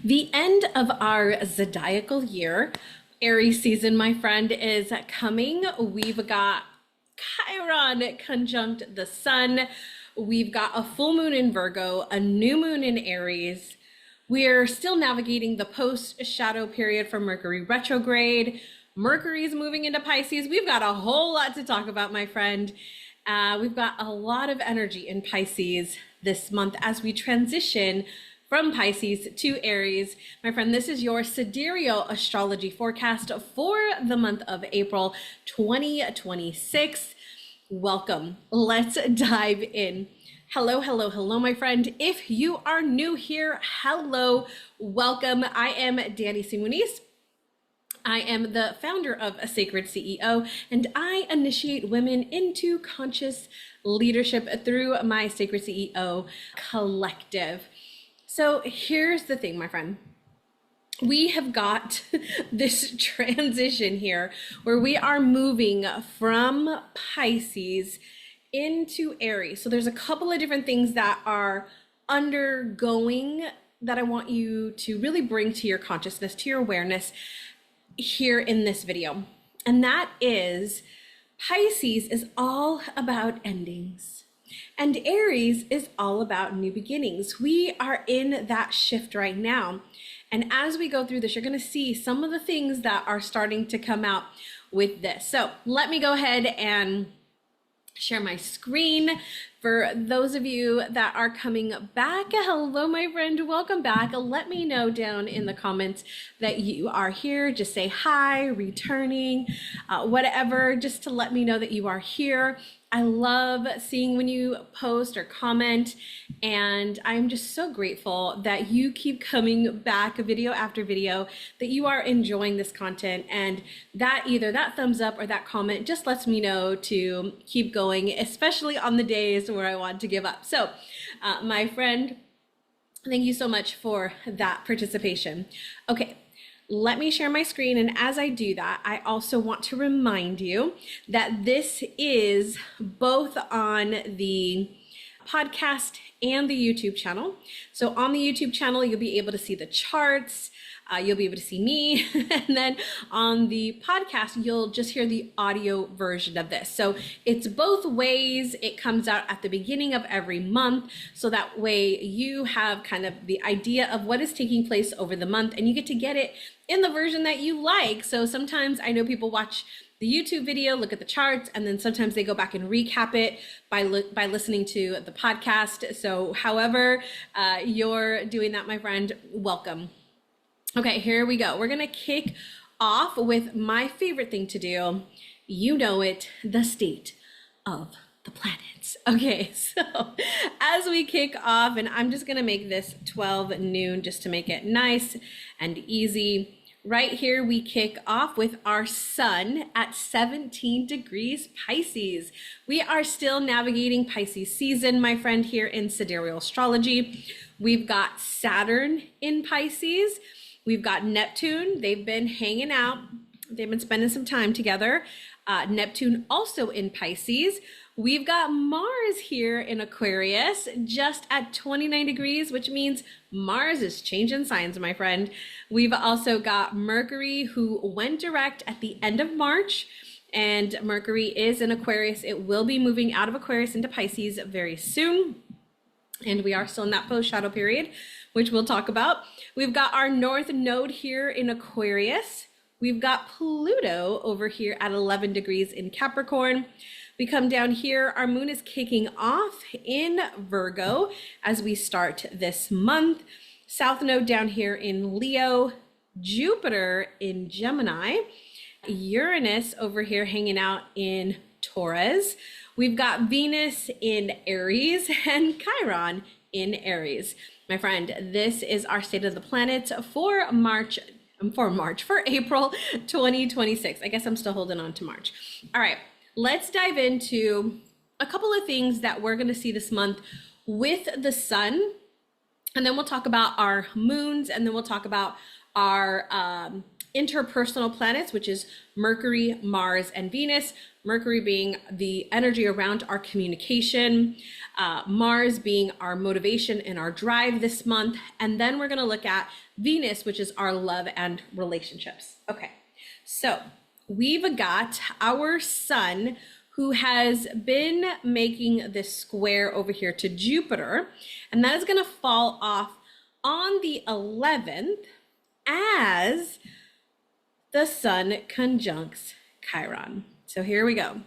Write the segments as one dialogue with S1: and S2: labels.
S1: The end of our zodiacal year, Aries season, my friend, is coming. We've got Chiron conjunct the sun. We've got a full moon in Virgo, a new moon in Aries. We're still navigating the post-shadow period for Mercury retrograde. Mercury's moving into Pisces. We've got a whole lot to talk about, my friend. We've got a lot of energy in Pisces this month as we transition from Pisces to Aries. My friend, this is your sidereal astrology forecast for the month of April 2026. Welcome. Let's dive in. Hello, hello, hello, my friend. If you are new here, hello, welcome. I am Danny Simonis. I am the founder of A Sacred CEO, and I initiate women into conscious leadership through my Sacred CEO collective. So here's the thing, my friend. We have got this transition here where we are moving from Pisces into Aries. So there's a couple of different things that are undergoing that I want you to really bring to your consciousness, to your awareness here in this video. And that is Pisces is all about endings. And Aries is all about new beginnings. We are in that shift right now. And as we go through this, you're going to see some of the things that are starting to come out with this. So let me go ahead and share my screen. For those of you that are coming back, hello, my friend, welcome back. Let me know down in the comments that you are here. Just say hi, returning, whatever, just to let me know that you are here. I love seeing when you post or comment, and I'm just so grateful that you keep coming back video after video, that you are enjoying this content, and that either that thumbs up or that comment just lets me know to keep going, especially on the days where I want to give up. So my friend, thank you so much for that participation. Okay. Let me share my screen, and as I do that, I also want to remind you that this is both on the podcast and the YouTube channel. So on the YouTube channel, you'll be able to see the charts, you'll be able to see me, and then on the podcast, you'll just hear the audio version of this. So it's both ways. It comes out at the beginning of every month, so that way you have kind of the idea of what is taking place over the month, and you get to get it in the version that you like. So sometimes I know people watch the YouTube video, look at the charts, and then sometimes they go back and recap it by listening to the podcast. So however you're doing that, my friend, welcome. Okay, here we go. We're gonna kick off with my favorite thing to do. You know it, the state of the planets. Okay, so as we kick off, and I'm just gonna make this 12 noon just to make it nice and easy. Right here, we kick off with our sun at 17 degrees Pisces. We are still navigating Pisces season, my friend, here in sidereal astrology. We've got Saturn in Pisces. We've got Neptune. They've been hanging out. They've been spending some time together. Neptune also in Pisces. We've got Mars here in Aquarius, just at 29 degrees, which means Mars is changing signs, my friend. We've also got Mercury, who went direct at the end of March, and Mercury is in Aquarius. It will be moving out of Aquarius into Pisces very soon. And we are still in that post-shadow period, which we'll talk about. We've got our North Node here in Aquarius. We've got Pluto over here at 11 degrees in Capricorn. We come down here, our moon is kicking off in Virgo as we start this month. South Node down here in Leo, Jupiter in Gemini, Uranus over here hanging out in Taurus. We've got Venus in Aries and Chiron in Aries. My friend, this is our state of the planets for April 2026. I guess I'm still holding on to March. All right, let's dive into a couple of things that we're going to see this month with the sun. And then we'll talk about our moons, and then we'll talk about our interpersonal planets, which is Mercury, Mars, and Venus. Mercury being the energy around our communication, Mars being our motivation and our drive this month. And then we're going to look at Venus, which is our love and relationships. Okay, so we've got our sun, who has been making this square over here to Jupiter, and that is going to fall off on the 11th as the sun conjuncts Chiron. So here we go.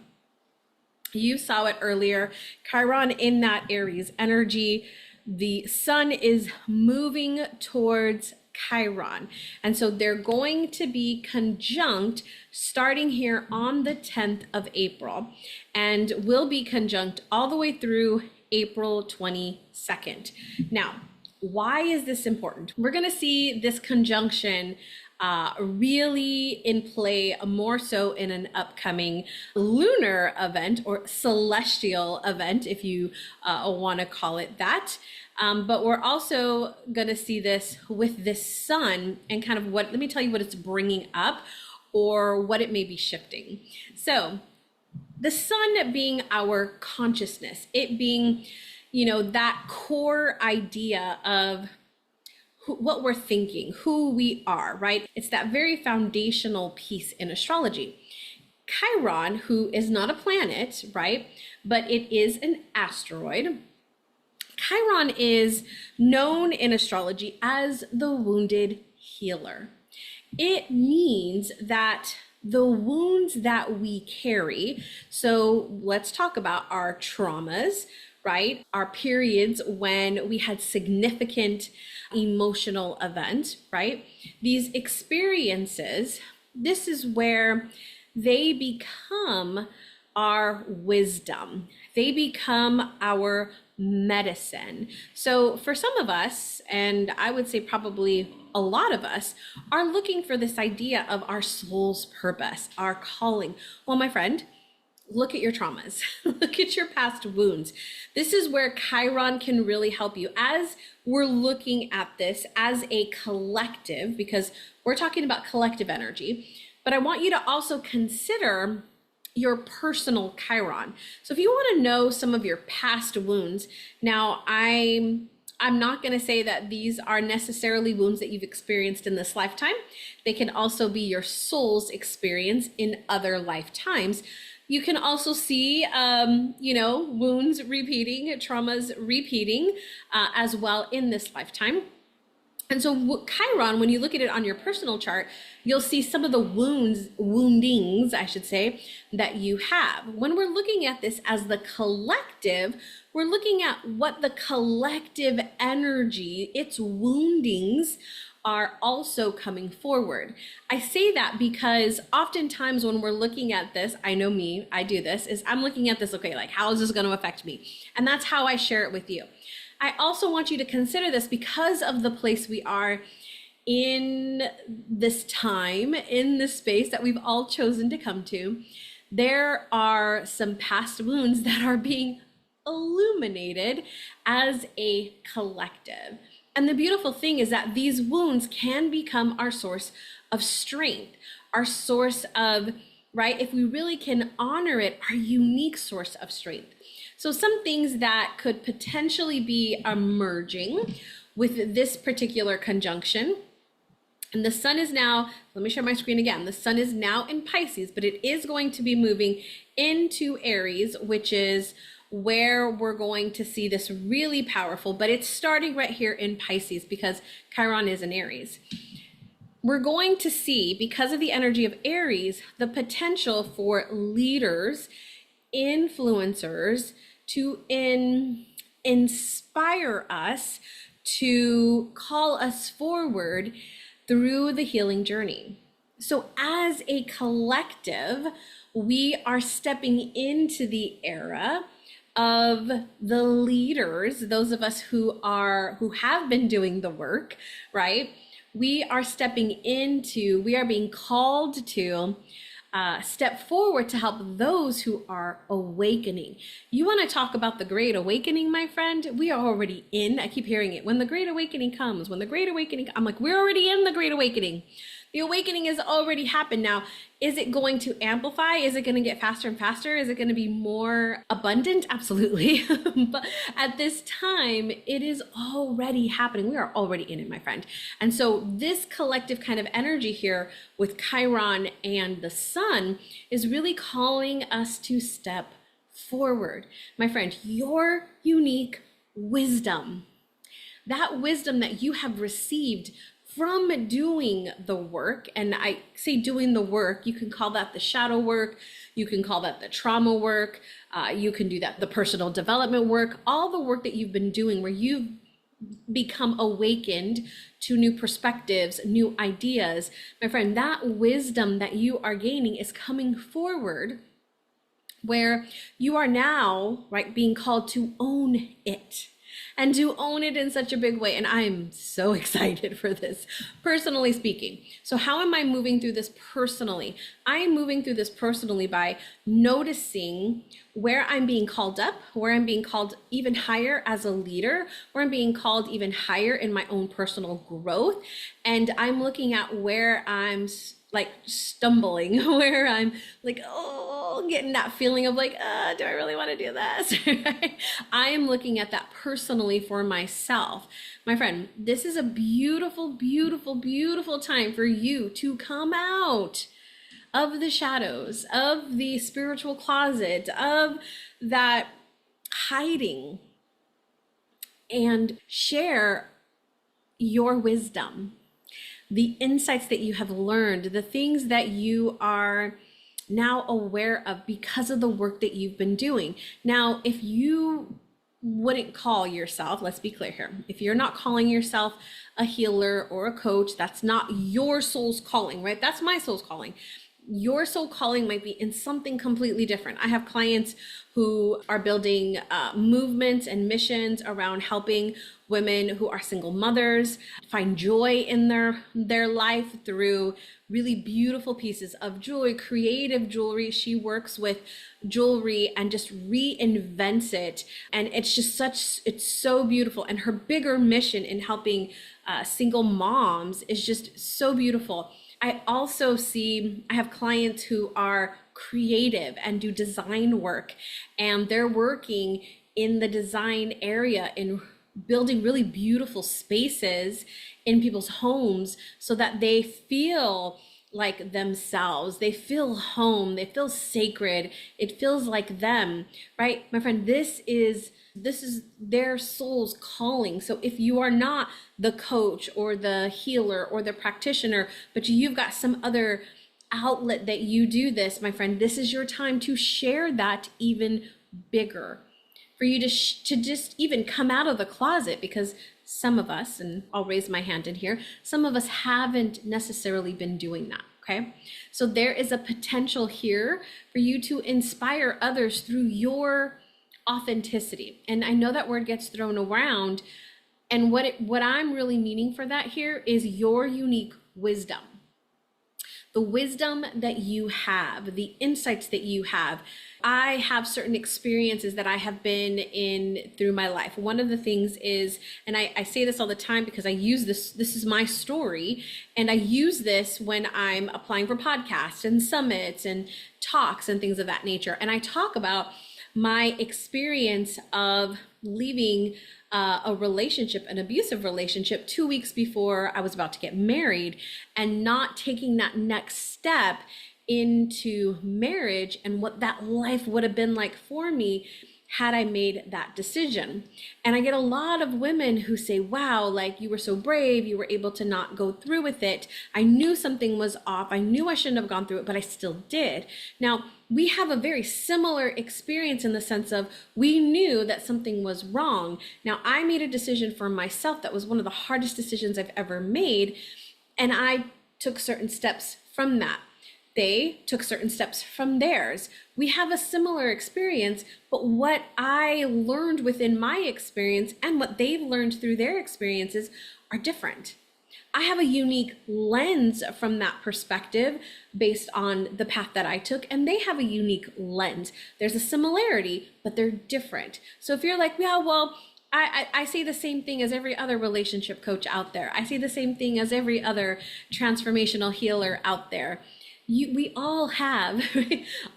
S1: You saw it earlier, Chiron in that Aries energy. The sun is moving towards Chiron. And so they're going to be conjunct starting here on the 10th of April and will be conjunct all the way through April 22nd. Now, why is this important? We're going to see this conjunction really in play more so in an upcoming lunar event or celestial event, if you want to call it that. But we're also going to see this with this sun and kind of let me tell you what it's bringing up or what it may be shifting. So the sun being our consciousness, it being, that core idea of what we're thinking, who we are, right? It's that very foundational piece in astrology. Chiron, who is not a planet, right? But it is an asteroid. Chiron is known in astrology as the wounded healer. It means that the wounds that we carry, so let's talk about our traumas, right? Our periods when we had significant emotional event, right? These experiences, this is where they become our wisdom. They become our medicine. So for some of us, and I would say probably a lot of us, are looking for this idea of our soul's purpose, our calling. Well, my friend, look at your traumas, look at your past wounds. This is where Chiron can really help you as we're looking at this as a collective, because we're talking about collective energy, but I want you to also consider your personal Chiron. So if you want to know some of your past wounds, now I'm not going to say that these are necessarily wounds that you've experienced in this lifetime. They can also be your soul's experience in other lifetimes. You can also see, wounds repeating, traumas repeating as well in this lifetime. And so Chiron, when you look at it on your personal chart, you'll see some of the woundings, I should say, that you have. When we're looking at this as the collective, we're looking at what the collective energy, its woundings, are also coming forward. I say that because oftentimes when we're looking at this, I know me, I do this, is I'm looking at this, okay, like how is this going to affect me? And that's how I share it with you. I also want you to consider this because of the place we are in this time, in this space that we've all chosen to come to. There are some past wounds that are being illuminated as a collective. And the beautiful thing is that these wounds can become our source of strength, our source of, right, if we really can honor it, our unique source of strength. So some things that could potentially be emerging with this particular conjunction. And the sun is now, let me share my screen again. The sun is now in Pisces, but it is going to be moving into Aries, which is where we're going to see this really powerful, but it's starting right here in Pisces because Chiron is in Aries. We're going to see, because of the energy of Aries, the potential for leaders, influencers to inspire us, to call us forward through the healing journey. So as a collective, we are stepping into the era of the leaders, those of us who have been doing the work, right? We are being called to step forward to help those who are awakening. You want to talk about the Great Awakening, my friend? We are already in. I keep hearing it. When the Great Awakening comes, I'm like, we're already in the Great Awakening. The awakening has already happened. Now, is it going to amplify? Is it going to get faster and faster? Is it going to be more abundant? Absolutely. But at this time, it is already happening. We are already in it, my friend. And so this collective kind of energy here with Chiron and the sun is really calling us to step forward. My friend, your unique wisdom, that wisdom that you have received from doing the work, and I say doing the work, you can call that the shadow work, you can call that the trauma work, you can do that the personal development work, all the work that you've been doing where you've become awakened to new perspectives, new ideas. My friend, that wisdom that you are gaining is coming forward where you are now, right, being called to own it. And to own it in such a big way. And I'm so excited for this, personally speaking. So how am I moving through this personally? I am moving through this personally by noticing where I'm being called up, where I'm being called even higher as a leader, where I'm being called even higher in my own personal growth. And I'm looking at where I'm like stumbling, where I'm like, oh, getting that feeling of like, do I really want to do this? I am looking at that personally for myself. My friend, this is a beautiful, beautiful, beautiful time for you to come out of the shadows, of the spiritual closet, of that hiding, and share your wisdom, the insights that you have learned, the things that you are now aware of because of the work that you've been doing. Now, if you wouldn't call yourself, let's be clear here, if you're not calling yourself a healer or a coach, that's not your soul's calling, right? That's my soul's calling. Your soul calling might be in something completely different. I have clients who are building movements and missions around helping women who are single mothers find joy in their life through really beautiful pieces of jewelry, creative jewelry. She works with jewelry and just reinvents it. And it's just it's so beautiful. And her bigger mission in helping single moms is just so beautiful. I also I have clients who are creative and do design work, and they're working in the design area in building really beautiful spaces in people's homes so that they feel like themselves, they feel home, they feel sacred, it feels like them, right? My friend, this is their soul's calling. So if you are not the coach or the healer or the practitioner, but you've got some other outlet that you do this, my friend, this is your time to share that even bigger, for you to just even come out of the closet, because some of us, and I'll raise my hand in here, some of us haven't necessarily been doing that. Okay, so there is a potential here for you to inspire others through your authenticity. And I know that word gets thrown around, and what I'm really meaning for that here is your unique wisdom. The wisdom that you have, the insights that you have. I have certain experiences that I have been in through my life. One of the things is, and I say this all the time because I use this is my story, and I use this when I'm applying for podcasts and summits and talks and things of that nature. And I talk about my experience of leaving a relationship, an abusive relationship, 2 weeks before I was about to get married, and not taking that next step into marriage, and what that life would have been like for me had I made that decision. And I get a lot of women who say, wow, like, you were so brave, you were able to not go through with it. I knew something was off. I knew I shouldn't have gone through it, but I still did. Now, we have a very similar experience in the sense of we knew that something was wrong. Now, I made a decision for myself that was one of the hardest decisions I've ever made, and I took certain steps from that. They took certain steps from theirs. We have a similar experience, but what I learned within my experience and what they've learned through their experiences are different. I have a unique lens from that perspective based on the path that I took, and they have a unique lens. There's a similarity, but they're different. So if you're like, yeah, well, I say the same thing as every other relationship coach out there. I say the same thing as every other transformational healer out there. We all have,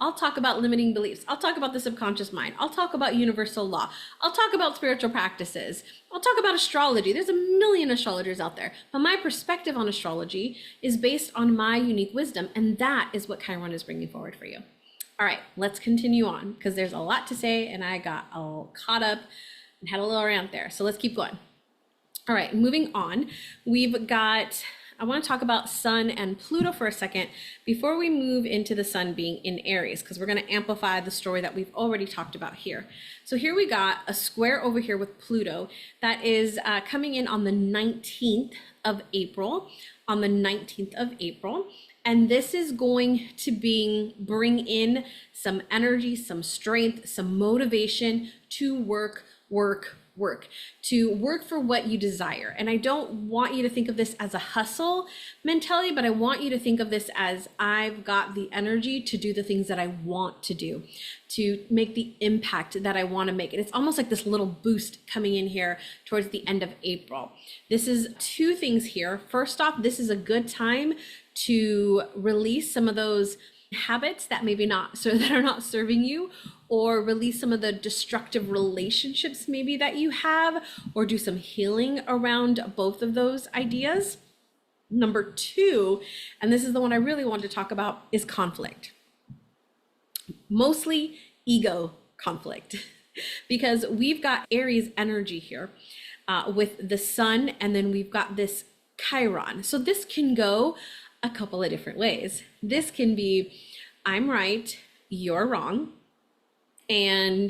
S1: I'll talk about limiting beliefs. I'll talk about the subconscious mind. I'll talk about universal law. I'll talk about spiritual practices. I'll talk about astrology. There's a million astrologers out there. But my perspective on astrology is based on my unique wisdom. And that is what Chiron is bringing forward for you. All right, let's continue on because there's a lot to say and I got all caught up and had a little rant there. So let's keep going. All right, moving on. I want to talk about Sun and Pluto for a second before we move into the Sun being in Aries, because we're going to amplify the story that we've already talked about here. So here we got a square over here with Pluto that is coming in on the 19th of April, And this is going to bring in some energy, some strength, some motivation to work for what you desire. And I don't want you to think of this as a hustle mentality, but I want you to think of this as I've got the energy to do the things that I want to do, to make the impact that I want to make. And it's almost like this little boost coming in here towards the end of April. This is two things here. First off, this is a good time to release some of those habits that that are not serving you, or release some of the destructive relationships maybe that you have, or do some healing around both of those ideas. Number two, and this is the one I really want to talk about, is conflict. Mostly ego conflict, because we've got Aries energy here with the Sun, and then we've got this Chiron. So this can go a couple of different ways. This can be, I'm right, you're wrong, and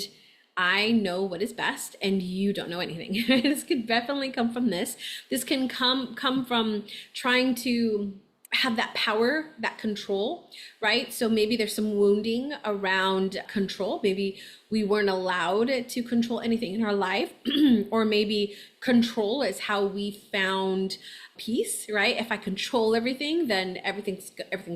S1: I know what is best and you don't know anything. This could definitely come from this. This can come from trying to have that power, that control, right? So maybe there's some wounding around control. Maybe we weren't allowed to control anything in our life, or maybe control is how we found peace, right? If I control everything, then everything's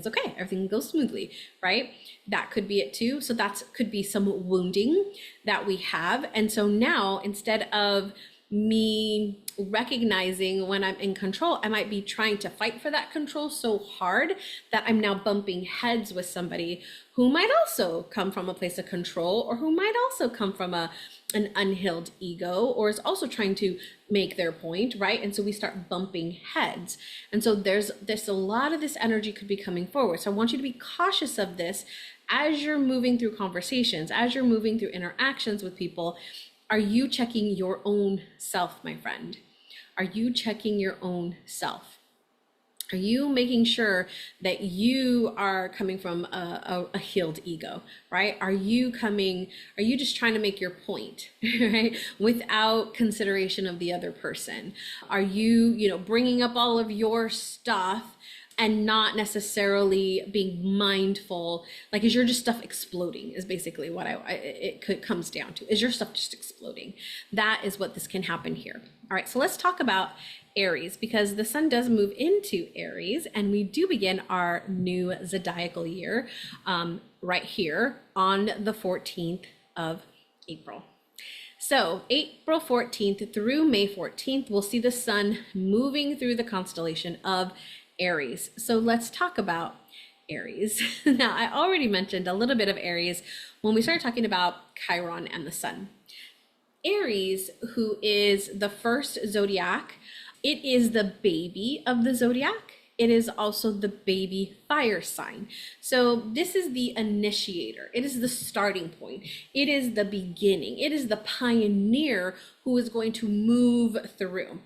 S1: okay. Everything goes smoothly, right? That could be it too. So that could be some wounding that we have. And so now, instead of me recognizing when I'm in control, I might be trying to fight for that control so hard that I'm now bumping heads with somebody who might also come from a place of control, or who might also come from an unhealed ego, or is also trying to make their point, right? And so we start bumping heads. And so there's a lot of this energy could be coming forward. So I want you to be cautious of this as you're moving through conversations, as you're moving through interactions with people. Are you checking your own self, my friend? Are you checking your own self? Are you making sure that you are coming from a healed ego, right? Are you just trying to make your point, right? Without consideration of the other person? Are you, bringing up all of your stuff and not necessarily being mindful? Like, is your just stuff exploding is basically what it comes down to. Is your stuff just exploding? That is what this can happen here. All right, so let's talk about Aries, because the Sun does move into Aries, and we do begin our new zodiacal year right here on the 14th of April. So April 14th through May 14th, we'll see the Sun moving through the constellation of Aries. So let's talk about Aries. Now, I already mentioned a little bit of Aries when we started talking about Chiron and the Sun. Aries, who is the first zodiac, it is the baby of the zodiac. It is also the baby fire sign. So this is the initiator. It is the starting point. It is the beginning. It is the pioneer who is going to move through.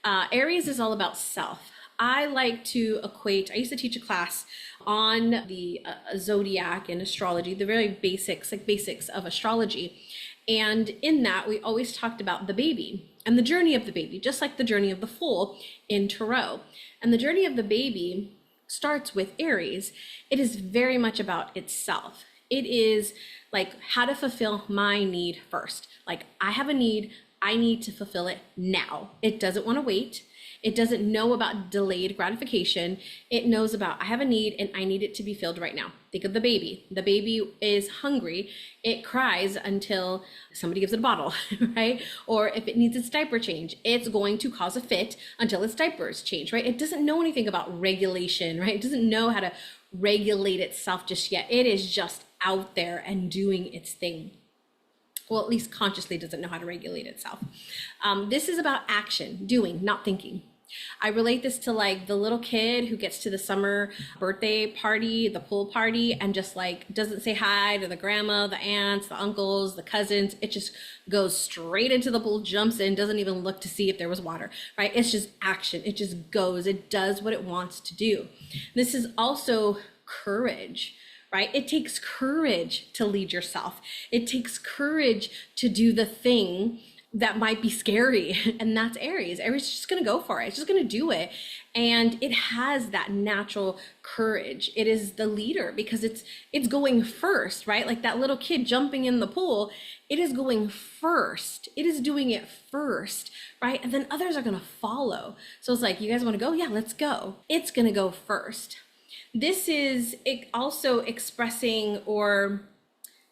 S1: Aries is all about self. I like to equate, I used to teach a class on the zodiac and astrology, the very basics of astrology. And in that, we always talked about the baby and the journey of the baby, just like the journey of the fool in Tarot. And the journey of the baby starts with Aries. It is very much about itself. It is like how to fulfill my need first. Like, I have a need, I need to fulfill it now. It doesn't want to wait. It doesn't know about delayed gratification. It knows about, I have a need and I need it to be filled right now. Think of the baby. The baby is hungry. It cries until somebody gives it a bottle, right? Or if it needs its diaper change, it's going to cause a fit until its diapers change, right? It doesn't know anything about regulation, right? It doesn't know how to regulate itself just yet. It is just out there and doing its thing. Well, at least consciously doesn't know how to regulate itself. This is about action, doing, not thinking. I relate this to like the little kid who gets to the summer birthday party, the pool party, and just like doesn't say hi to the grandma, the aunts, the uncles, the cousins. It just goes straight into the pool, jumps in, doesn't even look to see if there was water, right? It's just action. It just goes. It does what it wants to do. This is also courage. Right? It takes courage to lead yourself. It takes courage to do the thing that might be scary. And that's Aries. Aries is just going to go for it. It's just going to do it. And it has that natural courage. It is the leader because it's going first, right? Like that little kid jumping in the pool, it is going first. It is doing it first, right? And then others are going to follow. So it's like, you guys want to go? Yeah, let's go. It's going to go first. This is also expressing or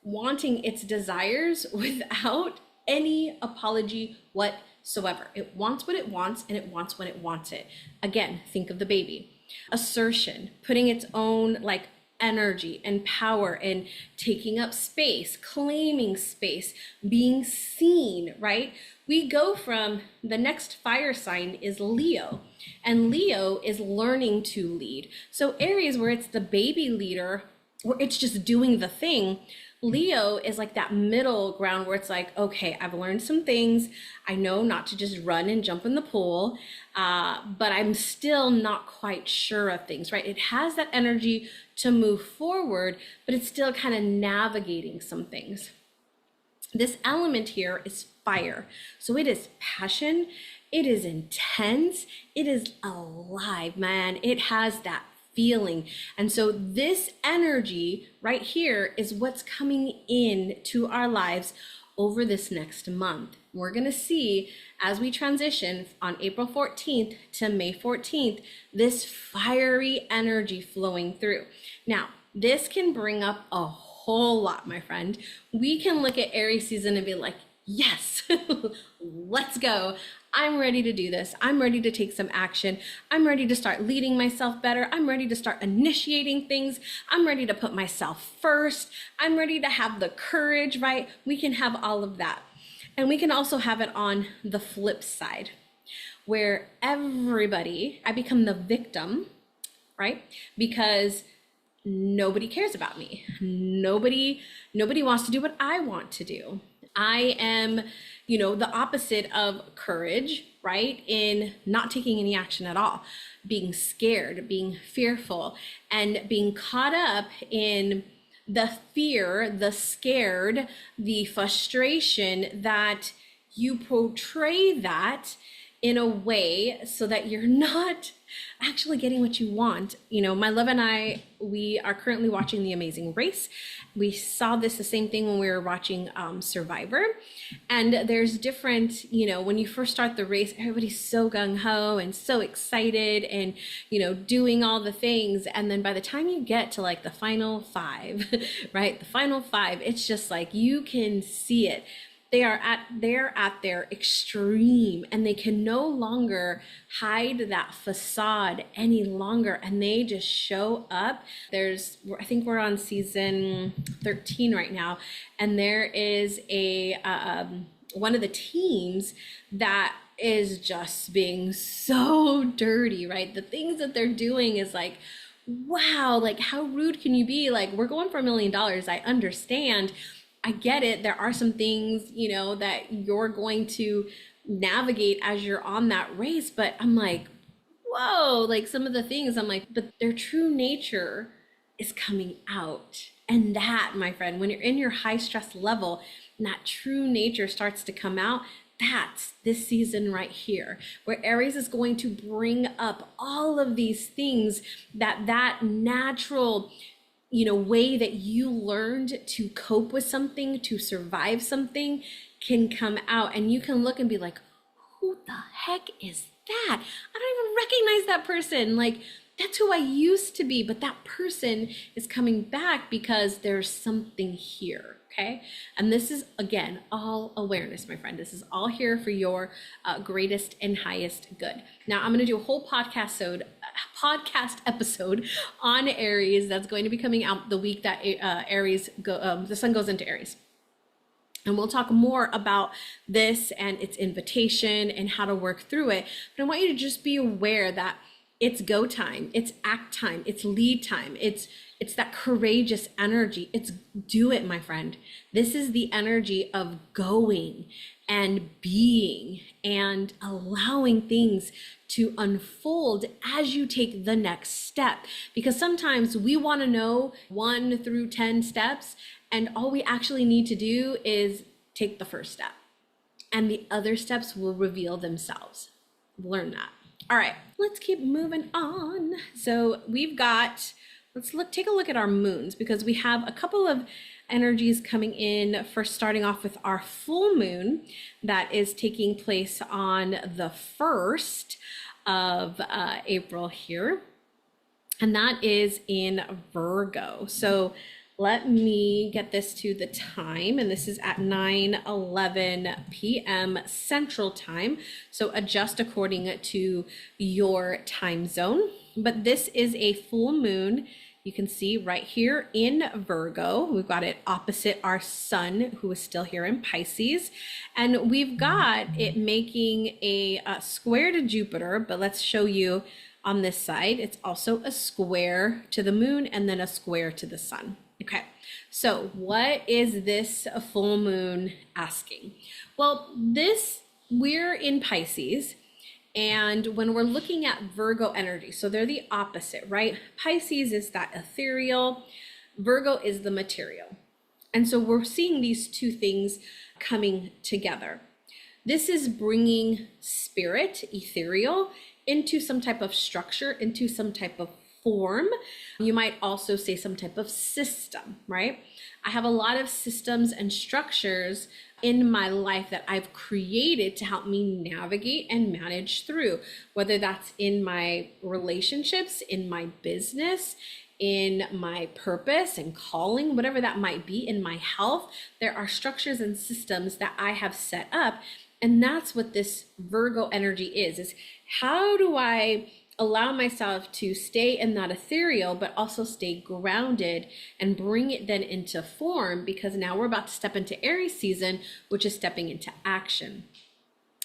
S1: wanting its desires without any apology whatsoever. It wants what it wants and it wants when it wants it. Again, think of the baby. Assertion, putting its own like energy and power and taking up space, claiming space, being seen, right? We go from the next fire sign is Leo, and Leo is learning to lead. So Aries, where it's the baby leader, where it's just doing the thing, Leo is like that middle ground where it's like, okay, I've learned some things. I know not to just run and jump in the pool, but I'm still not quite sure of things, right? It has that energy to move forward, but it's still kind of navigating some things. This element here is fire. So it is passion. It is intense. It is alive, man. It has that feeling. And so this energy right here is what's coming in to our lives over this next month. We're going to see as we transition on April 14th to May 14th, this fiery energy flowing through. Now, this can bring up a whole lot, my friend. We can look at Aries season and be like, yes, let's go. I'm ready to do this. I'm ready to take some action. I'm ready to start leading myself better. I'm ready to start initiating things. I'm ready to put myself first. I'm ready to have the courage, right? We can have all of that. And we can also have it on the flip side, where I become the victim, right? Because nobody cares about me. Nobody wants to do what I want to do. I am, the opposite of courage, right? In not taking any action at all, being scared, being fearful, and being caught up in the fear, the scared, the frustration that you portray that in a way so that you're not actually getting what you want. My love and I, we are currently watching The Amazing Race. We saw the same thing when we were watching Survivor. And there's different, when you first start the race, everybody's so gung-ho and so excited and, doing all the things. And then by the time you get to like the final five, right? The final five, it's just like, you can see it. They're at their extreme and they can no longer hide that facade any longer, and they just show up. I think we're on season 13 right now, and there is one of the teams that is just being so dirty, right? The things that they're doing is like, wow, like how rude can you be? Like, we're going for $1 million. I understand. I get it. There are some things, that you're going to navigate as you're on that race. But I'm like, whoa, like some of the things I'm like, but their true nature is coming out. And that, my friend, when you're in your high stress level and that true nature starts to come out, that's this season right here, where Aries is going to bring up all of these things that natural way that you learned to cope with something, to survive something, can come out, and you can look and be like, who the heck is that? I don't even recognize that person. Like, that's who I used to be, but that person is coming back because there's something here. Okay. And this is, again, all awareness, my friend. This is all here for your greatest and highest good. Now, I'm going to do a whole podcast episode on Aries that's going to be coming out the week that the sun goes into Aries. And we'll talk more about this and its invitation and how to work through it. But I want you to just be aware that it's go time, it's act time, it's lead time, it's that courageous energy. It's do it, my friend. This is the energy of going and being and allowing things to unfold as you take the next step. Because sometimes we want to know 1 through 10 steps, and all we actually need to do is take the first step, and the other steps will reveal themselves. Learn that. All right, let's keep moving on. So we've got, take a look at our moons, because we have a couple of energies coming in. First, starting off with our full moon that is taking place on the 1st of April here. And that is in Virgo. So let me get this to the time, and this is at 9:11 p.m. Central Time. So adjust according to your time zone. But this is a full moon. You can see right here in Virgo, we've got it opposite our sun, who is still here in Pisces. And we've got it making a square to Jupiter, but let's show you on this side. It's also a square to the moon and then a square to the sun. Okay, so what is this full moon asking? Well, we're in Pisces, and when we're looking at Virgo energy, so they're the opposite, right? Pisces is that ethereal, Virgo is the material. And so we're seeing these two things coming together. This is bringing spirit, ethereal, into some type of structure, into some type of form. You might also say some type of system, right? I have a lot of systems and structures in my life that I've created to help me navigate and manage through, whether that's in my relationships, in my business, in my purpose and calling, whatever that might be, in my health. There are structures and systems that I have set up. And that's what this Virgo energy is how do I allow myself to stay in that ethereal, but also stay grounded and bring it then into form, because now we're about to step into Aries season, which is stepping into action.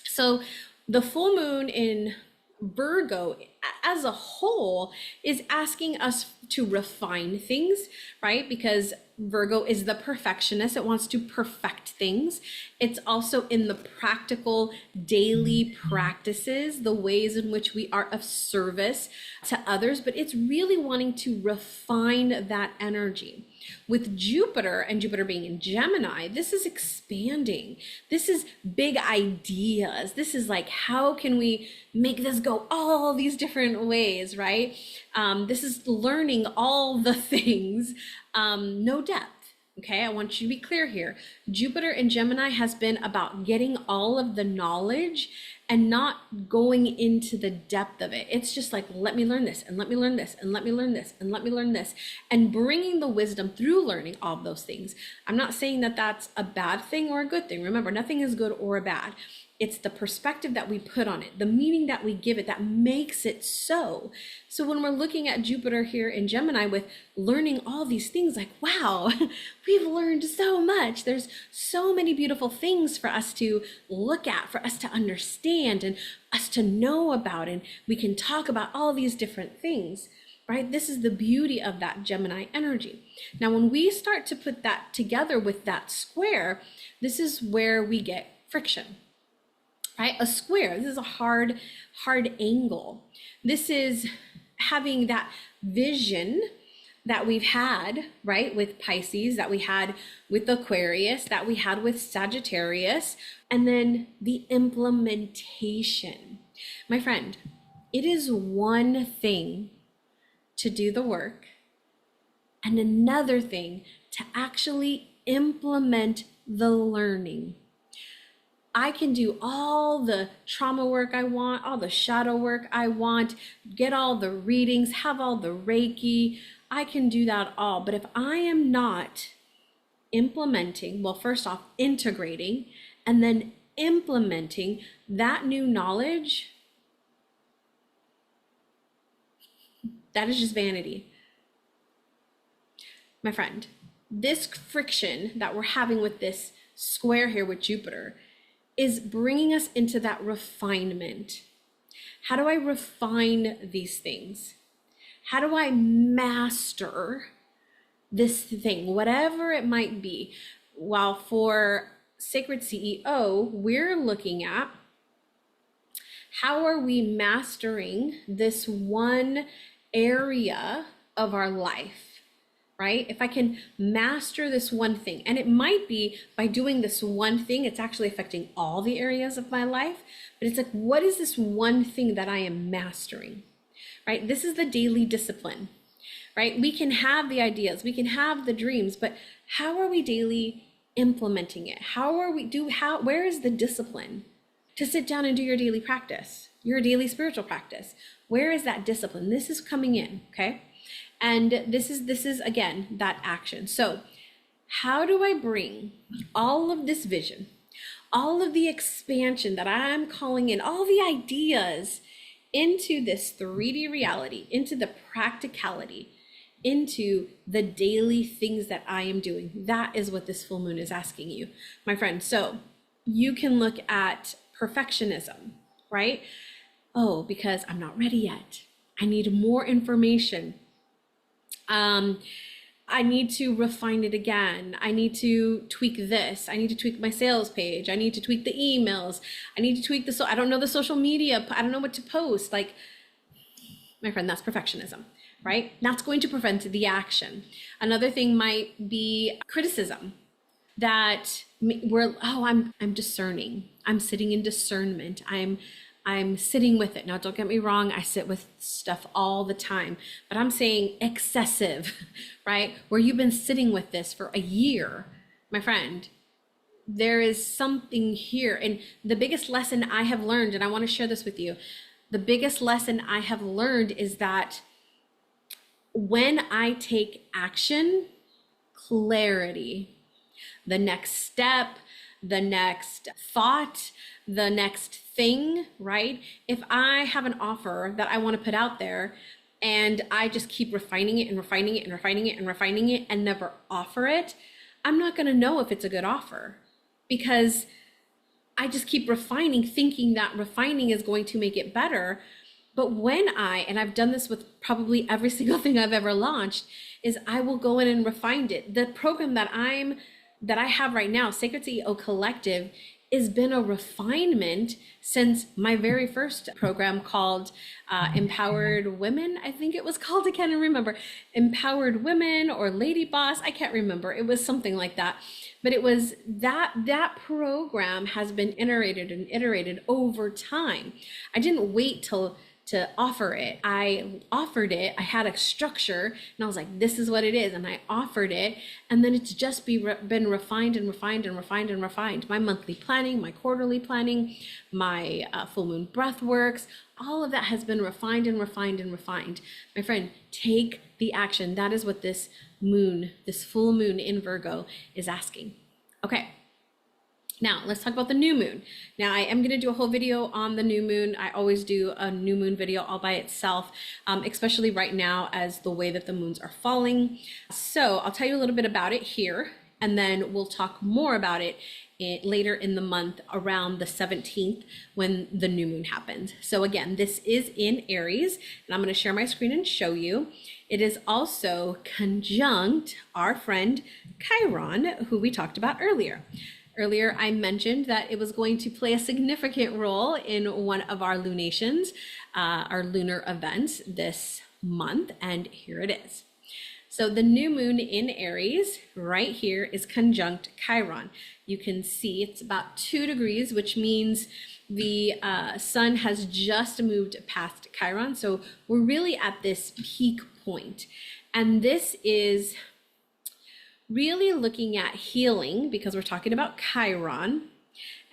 S1: So the full moon in Virgo as a whole is asking us to refine things, right? Because Virgo is the perfectionist. It wants to perfect things. It's also in the practical daily practices, the ways in which we are of service to others, but it's really wanting to refine that energy. With Jupiter, and Jupiter being in Gemini, this is expanding. This is big ideas. This is like, how can we make this go all these different ways, right? This is learning all the things, no depth. Okay, I want you to be clear here. Jupiter in Gemini has been about getting all of the knowledge and not going into the depth of it. It's just like, let me learn this, and let me learn this, and let me learn this, and let me learn this, and bringing the wisdom through learning all of those things. I'm not saying that that's a bad thing or a good thing. Remember, nothing is good or bad. It's the perspective that we put on it, the meaning that we give it, that makes it so. So when we're looking at Jupiter here in Gemini with learning all these things, like, wow, we've learned so much. There's so many beautiful things for us to look at, for us to understand, and us to know about, and we can talk about all these different things, right? This is the beauty of that Gemini energy. Now, when we start to put that together with that square, this is where we get friction. Right? A square, this is a hard angle. This is having that vision that we've had, right, with Pisces, that we had with Aquarius, that we had with Sagittarius, and then the implementation. My friend, it is one thing to do the work and another thing to actually implement the learning. I can do all the trauma work I want, all the shadow work I want, get all the readings, have all the Reiki. I can do that all. But if I am not implementing, well, first off, integrating, and then implementing that new knowledge, that is just vanity. My friend, this friction that we're having with this square here with Jupiter is bringing us into that refinement. How do I refine these things? How do I master this thing, whatever it might be? While for Sacred CEO, we're looking at how are we mastering this one area of our life? Right? If I can master this one thing, and it might be by doing this one thing, it's actually affecting all the areas of my life, but it's like, what is this one thing that I am mastering, right? This is the daily discipline, right? We can have the ideas, we can have the dreams, but how are we daily implementing it? Where is the discipline to sit down and do your daily practice, your daily spiritual practice? Where is that discipline? This is coming in, okay? And this is again, that action. So how do I bring all of this vision, all of the expansion that I'm calling in, all the ideas into this 3D reality, into the practicality, into the daily things that I am doing? That is what this full moon is asking you, my friend. So you can look at perfectionism, right? Oh, because I'm not ready yet. I need more information. I need to refine it again. I need to tweak this. I need to tweak my sales page. I need to tweak the emails. I need to tweak I don't know the social media. I don't know what to post. Like, my friend, that's perfectionism, right? That's going to prevent the action. Another thing might be criticism, that I'm discerning. I'm sitting in discernment. I'm sitting with it. Now, don't get me wrong, I sit with stuff all the time, but I'm saying excessive, right? Where you've been sitting with this for a year, my friend, there is something here. And the biggest lesson I have learned, and I want to share this with you, the biggest lesson I have learned is that when I take action, clarity, the next step, the next thought, the next thing, right? If I have an offer that I want to put out there and I just keep refining it and refining it and refining it and refining it and never offer it, I'm not going to know if it's a good offer, because I just keep refining, thinking that refining is going to make it better. But when and I've done this with probably every single thing I've ever launched, is I will go in and refine it. The program that I have right now, Sacred CEO Collective, has been a refinement since my very first program called Empowered Women. I think it was called, I can't remember, Empowered Women or Lady Boss. I can't remember. It was something like that. But it was that program has been iterated and iterated over time. I didn't wait to offer it. I offered it. I had a structure and I was like, this is what it is. And I offered it. And then it's just been refined and refined and refined and refined. My monthly planning, my quarterly planning, my full moon breath works, all of that has been refined and refined and refined. My friend, take the action. That is what this moon, this full moon in Virgo is asking. Okay. Now, let's talk about the new moon. Now, I am going to do a whole video on the new moon. I always do a new moon video all by itself, especially right now as the way that the moons are falling. So I'll tell you a little bit about it here, and then we'll talk more about it later in the month around the 17th when the new moon happens. So again, this is in Aries, and I'm going to share my screen and show you. It is also conjunct our friend Chiron, who we talked about earlier. Earlier, I mentioned that it was going to play a significant role in one of our lunations, our lunar events this month, and here it is. So the new moon in Aries right here is conjunct Chiron. You can see it's about 2 degrees, which means the sun has just moved past Chiron. So we're really at this peak point. And this is really looking at healing, because we're talking about Chiron,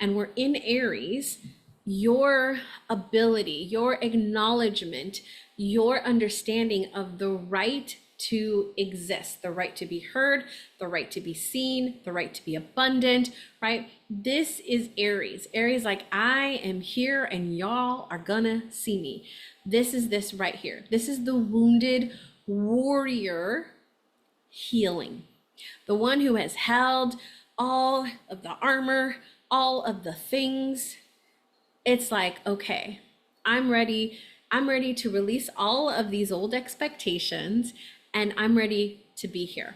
S1: and we're in Aries, your ability, your acknowledgement, your understanding of the right to exist, the right to be heard, the right to be seen, the right to be abundant, right? This is Aries. Aries, like, I am here and y'all are gonna see me. This is this right here. This is the wounded warrior healing. The one who has held all of the armor, all of the things. It's like, okay, I'm ready to release all of these old expectations, and I'm ready to be here.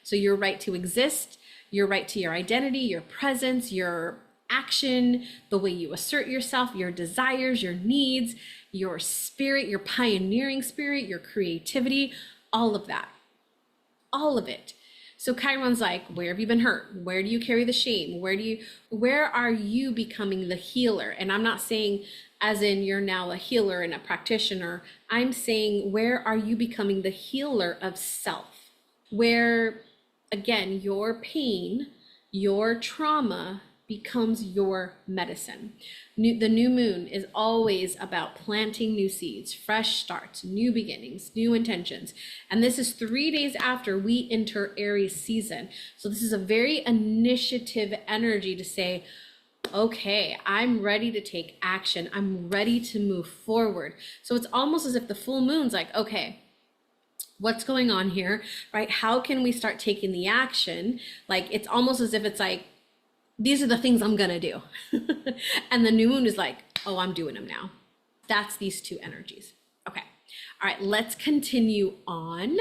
S1: So your right to exist, your right to your identity, your presence, your action, the way you assert yourself, your desires, your needs, your spirit, your pioneering spirit, your creativity, all of that, all of it. So Chiron's like, where have you been hurt? Where do you carry the shame? Where are you becoming the healer? And I'm not saying as in you're now a healer and a practitioner. I'm saying, where are you becoming the healer of self? Where, again, your pain, your trauma becomes your medicine. The new moon is always about planting new seeds, fresh starts, new beginnings, new intentions. And this is 3 days after we enter Aries season. So this is a very initiative energy to say, okay, I'm ready to take action. I'm ready to move forward. So it's almost as if the full moon's like, okay, what's going on here, right? How can we start taking the action? Like, it's almost as if it's like, these are the things I'm gonna do. And the new moon is like, oh, I'm doing them now. That's these two energies. Okay. All right, let's continue on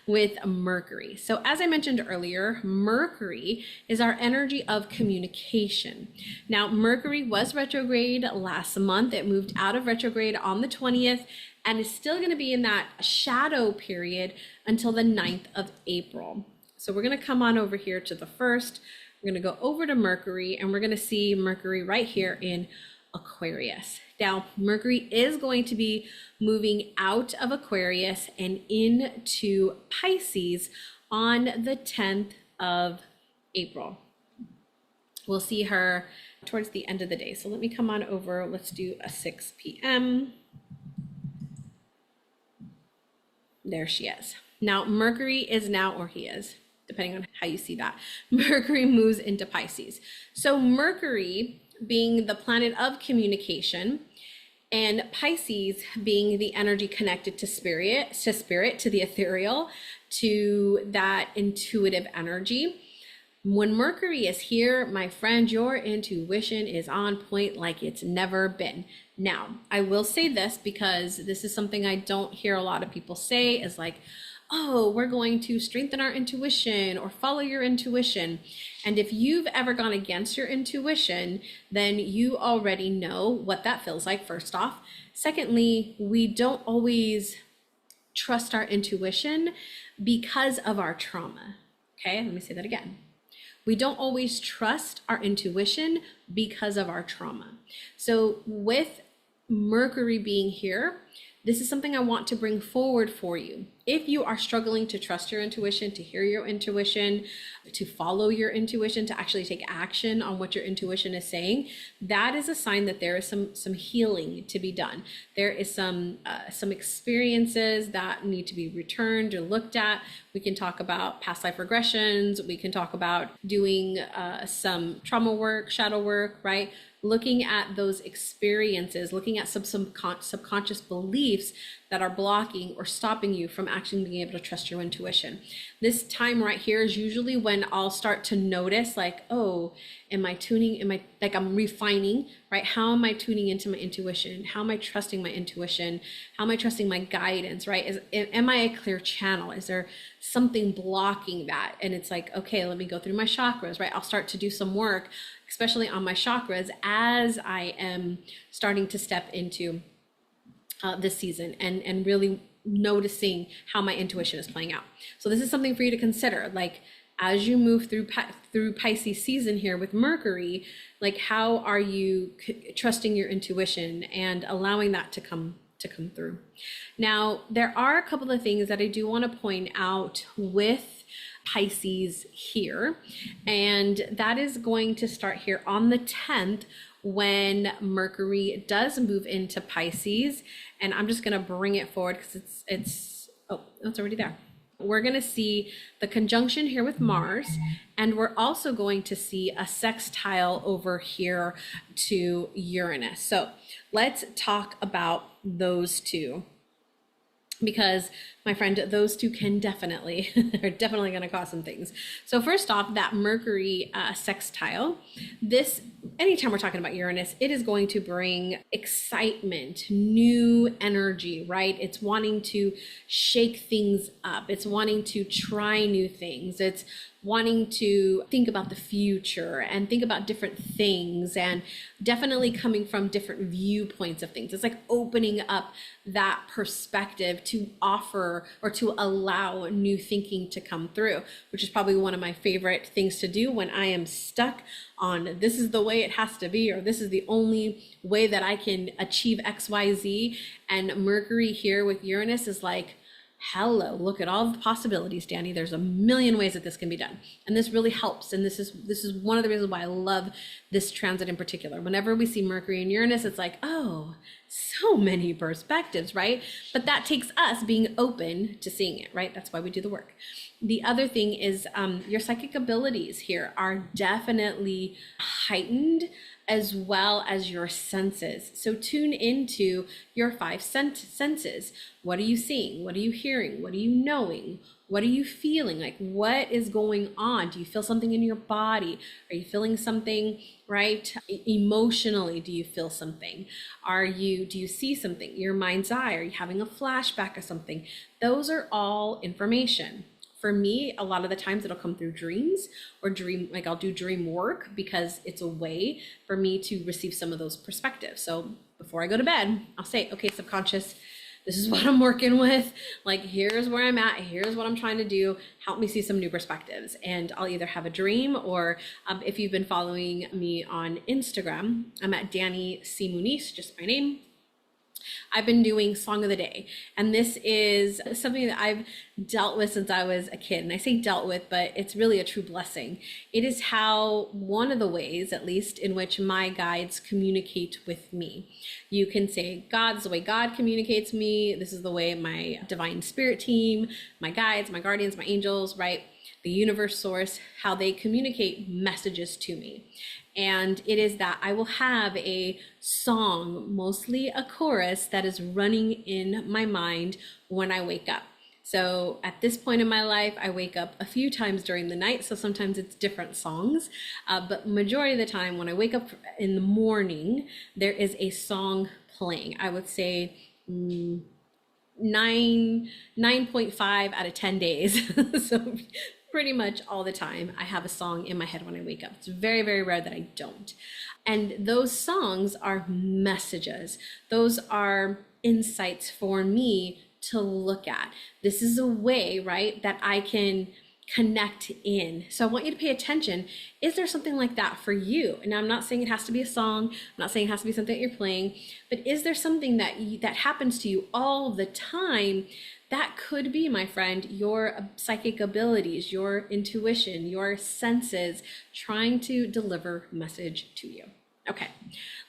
S1: with Mercury. So as I mentioned earlier, Mercury is our energy of communication. Now, Mercury was retrograde last month. It moved out of retrograde on the 20th and is still going to be in that shadow period until the 9th of April. So we're going to come on over here to the 1st. We're going to go over to Mercury, and we're going to see Mercury right here in Aquarius. Now, Mercury is going to be moving out of Aquarius and into Pisces on the 10th of April. We'll see her towards the end of the day. So let me come on over. Let's do a 6 p.m. There she is. Now, Mercury is now, or he is, depending on how you see that, Mercury moves into Pisces. So Mercury being the planet of communication, and Pisces being the energy connected to spirit, to the ethereal, to that intuitive energy. When Mercury is here, my friend, your intuition is on point like it's never been. Now, I will say this because this is something I don't hear a lot of people say, is like, oh, we're going to strengthen our intuition or follow your intuition. And if you've ever gone against your intuition, then you already know what that feels like, first off. Secondly, we don't always trust our intuition because of our trauma. Okay, let me say that again. We don't always trust our intuition because of our trauma. So with Mercury being here, this is something I want to bring forward for you. If you are struggling to trust your intuition, to hear your intuition, to follow your intuition, to actually take action on what your intuition is saying, that is a sign that there is some healing to be done. There is some experiences that need to be returned or looked at. We can talk about past life regressions. We can talk about doing some trauma work, shadow work, right? Looking at those experiences, looking at some subconscious beliefs that are blocking or stopping you from actually being able to trust your intuition. This time right here is usually when I'll start to notice, like, oh, I'm refining, right? How am I tuning into my intuition? How am I trusting my intuition? How am I trusting my guidance, right? Am I a clear channel? Is there something blocking that? And it's like, okay, let me go through my chakras, right? I'll start to do some work, especially on my chakras, as I am starting to step into this season and really noticing how my intuition is playing out. So this is something for you to consider. Like, as you move through Pisces season here with Mercury, like, how are you trusting your intuition and allowing that to come to come through. Now, there are a couple of things that I do want to point out with Pisces here, and that is going to start here on the 10th when Mercury does move into Pisces. And I'm just going to bring it forward because it's already there. We're going to see the conjunction here with Mars, and we're also going to see a sextile over here to Uranus. So let's talk about those two, because my friend, those two can definitely, are definitely going to cause some things. So first off, that Mercury sextile, this, anytime we're talking about Uranus, it is going to bring excitement, new energy, right? It's wanting to shake things up. It's wanting to try new things. It's wanting to think about the future and think about different things, and definitely coming from different viewpoints of things. It's like opening up that perspective to offer or to allow new thinking to come through, which is probably one of my favorite things to do when I am stuck on this is the way it has to be, or this is the only way that I can achieve XYZ. And Mercury here with Uranus is like, hello, look at all the possibilities, Danny. There's a million ways that this can be done. And this really helps. And this is one of the reasons why I love this transit in particular. Whenever we see Mercury and Uranus, it's like, oh, so many perspectives, right? But that takes us being open to seeing it, right? That's why we do the work. The other thing is your psychic abilities here are definitely heightened, as well as your senses. So tune into your five senses. What are you seeing? What are you hearing? What are you knowing? What are you feeling? Like, what is going on? Do you feel something in your body? Are you feeling something, right? Emotionally, do you feel something? Do you see something? Your mind's eye, are you having a flashback of something? Those are all information. For me, a lot of the times it'll come through dreams or I'll do dream work, because it's a way for me to receive some of those perspectives. So before I go to bed, I'll say, okay, subconscious, this is what I'm working with. Like, here's where I'm at. Here's what I'm trying to do. Help me see some new perspectives. And I'll either have a dream, or if you've been following me on Instagram, I'm at Danny C. Muniz, just my name. I've been doing Song of the Day, and this is something that I've dealt with since I was a kid. And I say dealt with, but it's really a true blessing. It is how, one of the ways, at least, in which my guides communicate with me. You can say God's the way God communicates me. This is the way my divine spirit team, my guides, my guardians, my angels, right? The universe source, how they communicate messages to me. And it is that I will have a song, mostly a chorus, that is running in my mind when I wake up. So at this point in my life, I wake up a few times during the night. So sometimes it's different songs, but majority of the time when I wake up in the morning, there is a song playing. I would say 9.5 out of 10 days. So pretty much all the time I have a song in my head when I wake up. It's very, very rare that I don't. And those songs are messages. Those are insights for me to look at. This is a way, right, that I can connect in. So I want you to pay attention. Is there something like that for you? And I'm not saying it has to be a song. I'm not saying it has to be something that you're playing, but is there something that happens to you all the time? That could be, my friend, your psychic abilities, your intuition, your senses trying to deliver message to you. Okay,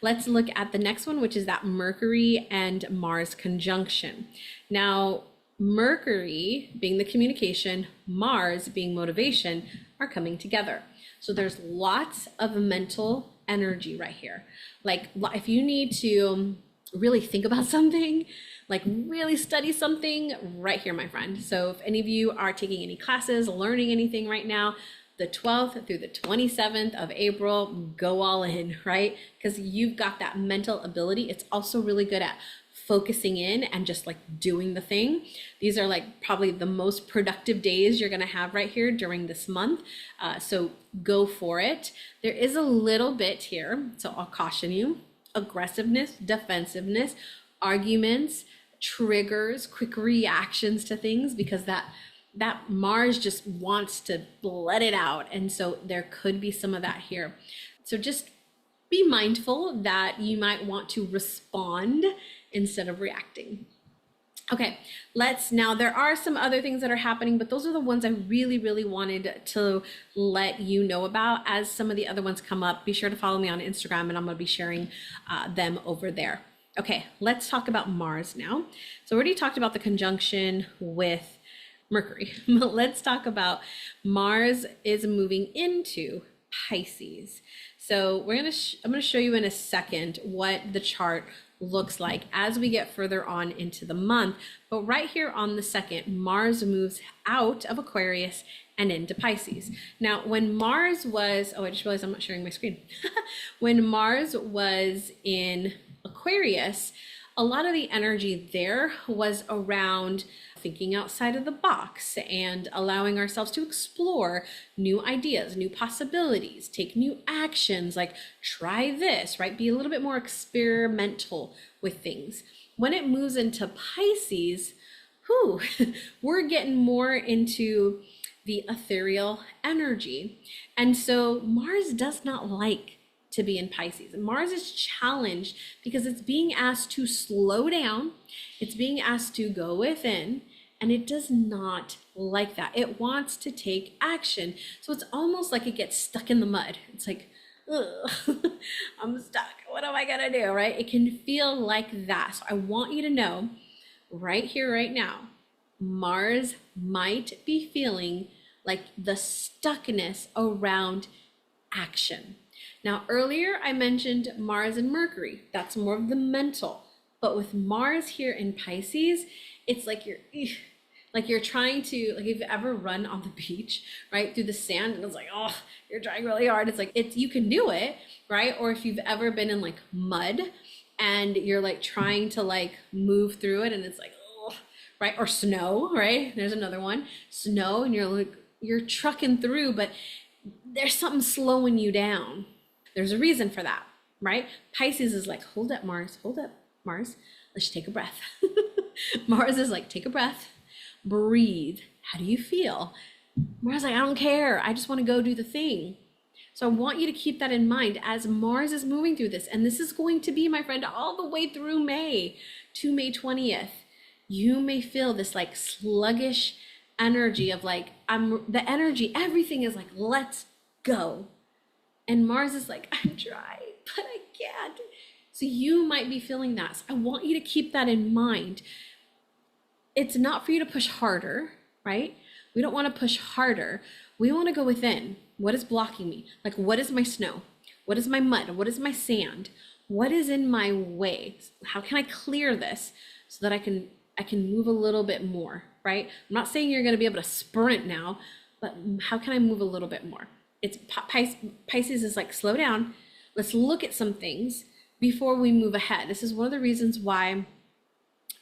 S1: let's look at the next one, which is that Mercury and Mars conjunction. Now, Mercury being the communication, Mars being motivation, are coming together. So there's lots of mental energy right here. Like, if you need to really think about something, like really study something, right here, my friend. So if any of you are taking any classes, learning anything right now, the 12th through the 27th of April, go all in, right? Because you've got that mental ability. It's also really good at focusing in and just like doing the thing. These are like probably the most productive days you're going to have right here during this month. So go for it. There is a little bit here, so I'll caution you: aggressiveness, defensiveness, arguments, triggers, quick reactions to things, because that Mars just wants to let it out. And so there could be some of that here. So just be mindful that you might want to respond instead of reacting. Okay, now there are some other things that are happening, but those are the ones I really, really wanted to let you know about. As some of the other ones come up, be sure to follow me on Instagram and I'm gonna be sharing them over there. Okay, let's talk about Mars now. So I already talked about the conjunction with Mercury. Let's talk about Mars is moving into Pisces. So I'm gonna show you in a second what the chart looks like as we get further on into the month. But right here on the second, Mars moves out of Aquarius and into Pisces. Now, when Mars was, I just realized I'm not sharing my screen. When Mars was in Aquarius, a lot of the energy there was around thinking outside of the box and allowing ourselves to explore new ideas, new possibilities, take new actions, like try this, right? Be a little bit more experimental with things. When it moves into Pisces, we're getting more into the ethereal energy. And so Mars does not like to be in Pisces. Mars is challenged because it's being asked to slow down, it's being asked to go within, and it does not like that. It wants to take action. So it's almost like it gets stuck in the mud. It's like, ugh, I'm stuck. What am I gonna do, right? It can feel like that. So I want you to know right here, right now, Mars might be feeling like the stuckness around action. Now, earlier I mentioned Mars and Mercury. That's more of the mental. But with Mars here in Pisces, it's like you're trying to, like, if you've ever run on the beach, right, through the sand, and it's like, oh, you're trying really hard. It's like, you can do it, right? Or if you've ever been in like mud and you're like trying to like move through it and it's like, oh, right? Or snow, right? There's another one, snow, and you're trucking through, but there's something slowing you down. There's a reason for that, right? Pisces is like, hold up, Mars. Let's just take a breath. Mars is like, take a breath, breathe. How do you feel? Mars is like, I don't care. I just want to go do the thing. So I want you to keep that in mind as Mars is moving through this. And this is going to be, my friend, all the way through May to May 20th. You may feel this like sluggish energy of like, everything is like, let's go. And Mars is like, I'm trying, but I can't. So you might be feeling that. So I want you to keep that in mind. It's not for you to push harder, right? We don't want to push harder. We want to go within. What is blocking me? Like, what is my snow? What is my mud? What is my sand? What is in my way? How can I clear this so that I can move a little bit more, right? I'm not saying you're going to be able to sprint now, but how can I move a little bit more? It's Pisces is like, slow down. Let's look at some things before we move ahead. This is one of the reasons why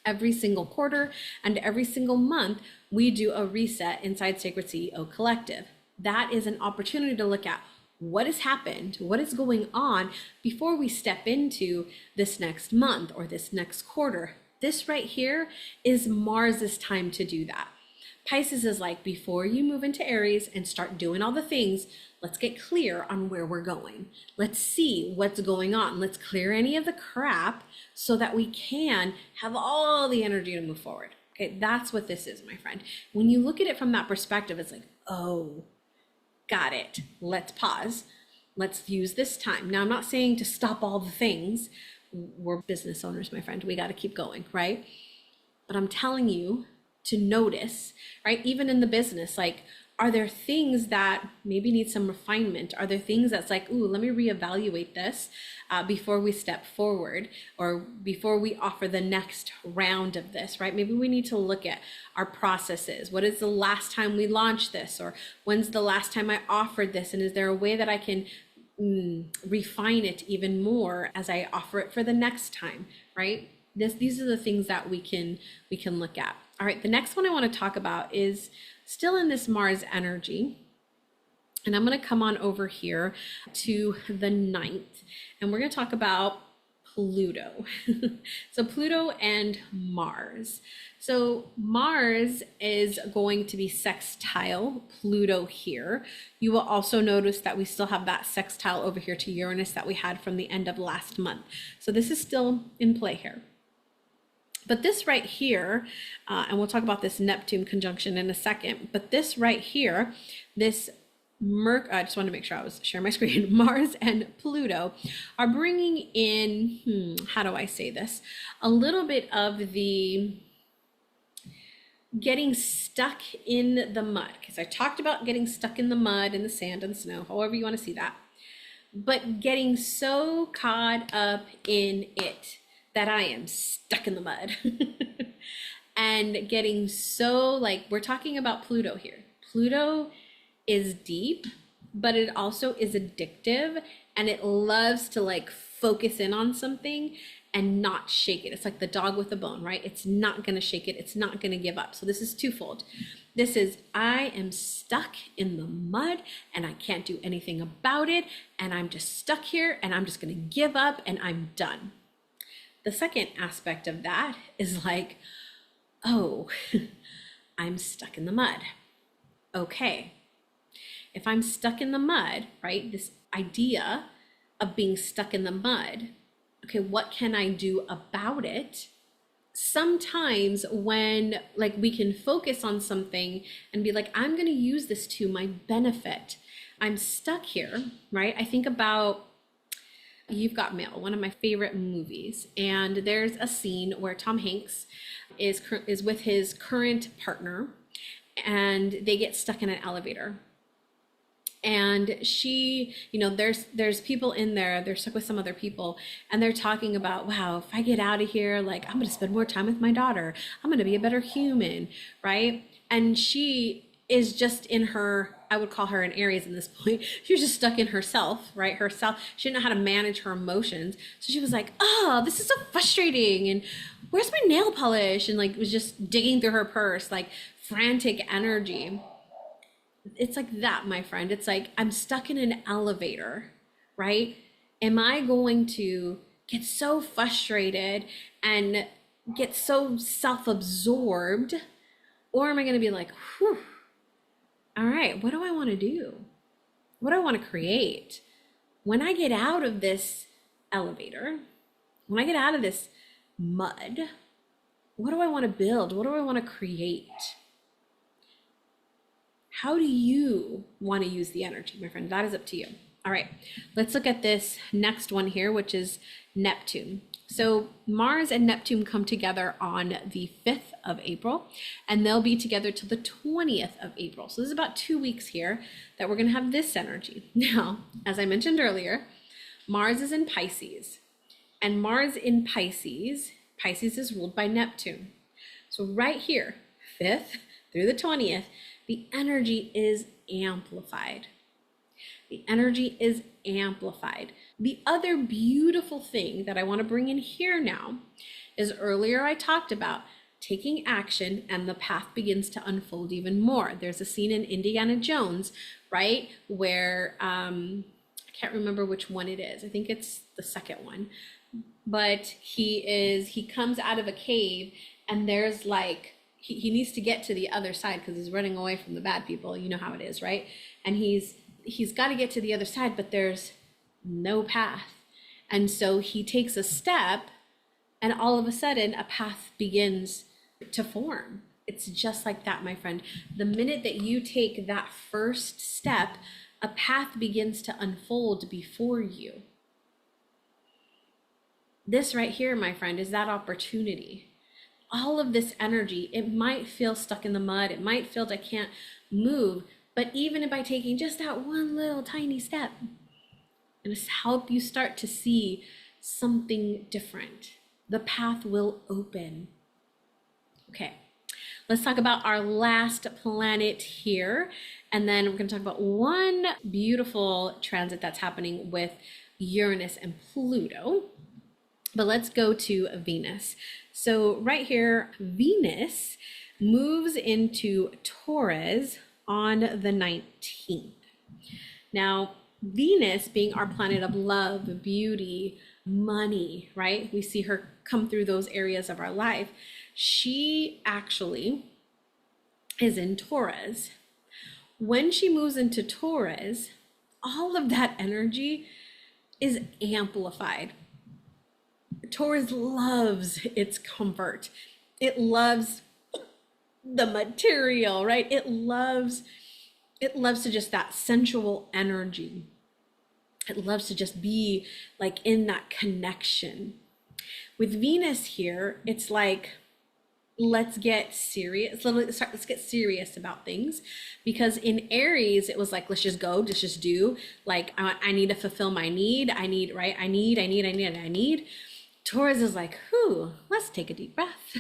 S1: every single quarter and every single month we do a reset inside Sacred CEO Collective. That is an opportunity to look at what has happened, what is going on before we step into this next month or this next quarter. This right here is Mars's time to do that. Pisces is like, before you move into Aries and start doing all the things, let's get clear on where we're going. Let's see what's going on. Let's clear any of the crap so that we can have all the energy to move forward. Okay, that's what this is, my friend. When you look at it from that perspective, it's like, oh, got it. Let's pause. Let's use this time. Now, I'm not saying to stop all the things. We're business owners, my friend. We got to keep going, right? But I'm telling you to notice, right? Even in the business, like, are there things that maybe need some refinement? Are there things that's like, ooh, let me reevaluate this before we step forward or before we offer the next round of this, right? Maybe we need to look at our processes. What is the last time we launched this? Or when's the last time I offered this? And is there a way that I can refine it even more as I offer it for the next time, right? These are the things that we can look at. All right, the next one I want to talk about is still in this Mars energy. And I'm going to come on over here to the 9th, and we're going to talk about Pluto. So Pluto and Mars. So Mars is going to be sextile Pluto here. You will also notice that we still have that sextile over here to Uranus that we had from the end of last month. So this is still in play here. But this right here, and we'll talk about this Neptune conjunction in a second, but this right here, this I just wanted to make sure I was sharing my screen. Mars and Pluto are bringing in, how do I say this? A little bit of the getting stuck in the mud. Because I talked about getting stuck in the mud and the sand and the snow, however you want to see that. But getting so caught up in it that I am stuck in the mud. And getting so, like, we're talking about Pluto here. Pluto is deep, but it also is addictive, and it loves to like focus in on something and not shake it. It's like the dog with a bone, right? It's not going to shake it. It's not going to give up. So this is twofold. This is, I am stuck in the mud and I can't do anything about it. And I'm just stuck here and I'm just going to give up and I'm done. The second aspect of that is like, oh, I'm stuck in the mud. Okay. If I'm stuck in the mud, right? This idea of being stuck in the mud, okay, what can I do about it? Sometimes when like we can focus on something and be like, I'm going to use this to my benefit. I'm stuck here, right? I think about You've Got Mail, one of my favorite movies. And there's a scene where Tom Hanks is with his current partner and they get stuck in an elevator. And she, there's people in there, they're stuck with some other people, and they're talking about, wow, if I get out of here, like, I'm going to spend more time with my daughter. I'm going to be a better human, right? And she is just in her, I would call her an Aries in this point. She was just stuck in herself, right? She didn't know how to manage her emotions. So she was like, oh, this is so frustrating. And where's my nail polish? And like, was just digging through her purse, like frantic energy. It's like that, my friend. It's like, I'm stuck in an elevator, right? Am I going to get so frustrated and get so self-absorbed? Or am I going to be like, whew, all right, what do I want to do? What do I want to create? When I get out of this elevator, when I get out of this mud, what do I want to build? What do I want to create? How do you want to use the energy, my friend? That is up to you. All right, let's look at this next one here, which is Neptune. So Mars and Neptune come together on the 5th of April, and they'll be together till the 20th of April. So this is about 2 weeks here that we're going to have this energy. Now, as I mentioned earlier, Mars is in Pisces, and Mars in Pisces is ruled by Neptune. So right here, 5th through the 20th, the energy is amplified. The energy is amplified. The other beautiful thing that I want to bring in here now is earlier I talked about taking action and the path begins to unfold even more. There's a scene in Indiana Jones, right? Where, I can't remember which one it is. I think it's the second one. But he comes out of a cave and there's like, he needs to get to the other side because he's running away from the bad people. You know how it is, right? And he's got to get to the other side, but there's no path. And so he takes a step and all of a sudden a path begins to form. It's just like that, my friend. The minute that you take that first step, a path begins to unfold before you. This right here, my friend, is that opportunity. All of this energy, it might feel stuck in the mud. It might feel like I can't move, but even by taking just that one little tiny step, it'll help you start to see something different. The path will open. Okay, let's talk about our last planet here. And then we're going to talk about one beautiful transit that's happening with Uranus and Pluto. But let's go to Venus. So right here, Venus moves into Taurus on the 19th. Now, Venus being our planet of love, beauty, money, right? We see her come through those areas of our life. She actually is in Taurus. When she moves into Taurus, all of that energy is amplified. Taurus loves its comfort. It loves the material, right? It loves to just that sensual energy. It loves to just be like in that connection. With Venus here, it's like, let's get serious. Let's get serious about things, because in Aries it was like, let's just go, let's just do. Like, I need to fulfill my need. I need, right? I need. Taurus is like, whew, let's take a deep breath.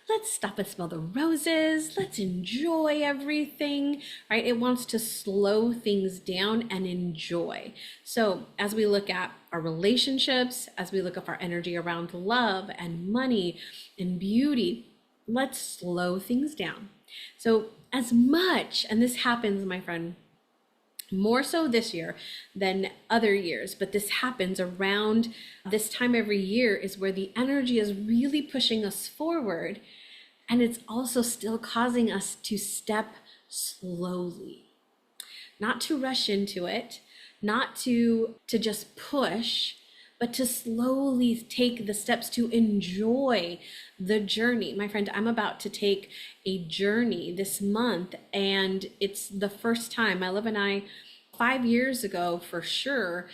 S1: Let's stop and smell the roses. Let's enjoy everything, right? It wants to slow things down and enjoy. So as we look at our relationships, as we look at our energy around love and money and beauty, let's slow things down. So as much, and this happens, my friend, more so this year than other years, but this happens around this time every year, is where the energy is really pushing us forward, and it's also still causing us to step slowly, not to rush into it, not to just push, but to slowly take the steps to enjoy the journey. My friend, I'm about to take a journey this month, and it's the first time. My love and I, 5 years ago for sure,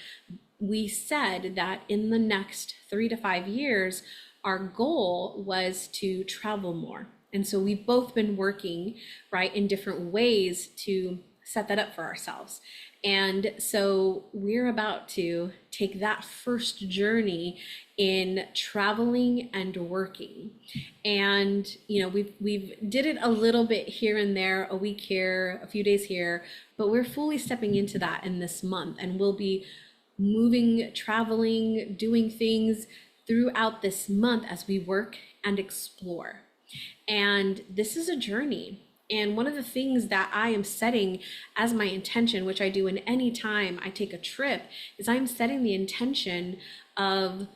S1: we said that in the next 3 to 5 years, our goal was to travel more. And so we've both been working, right, in different ways to set that up for ourselves. And so we're about to take that first journey in traveling and working. And, you know, we've did it a little bit here and there, a week here, a few days here, but we're fully stepping into that in this month. And we'll be moving, traveling, doing things throughout this month as we work and explore. And this is a journey. And one of the things that I am setting as my intention, which I do in any time I take a trip, is I'm setting the intention of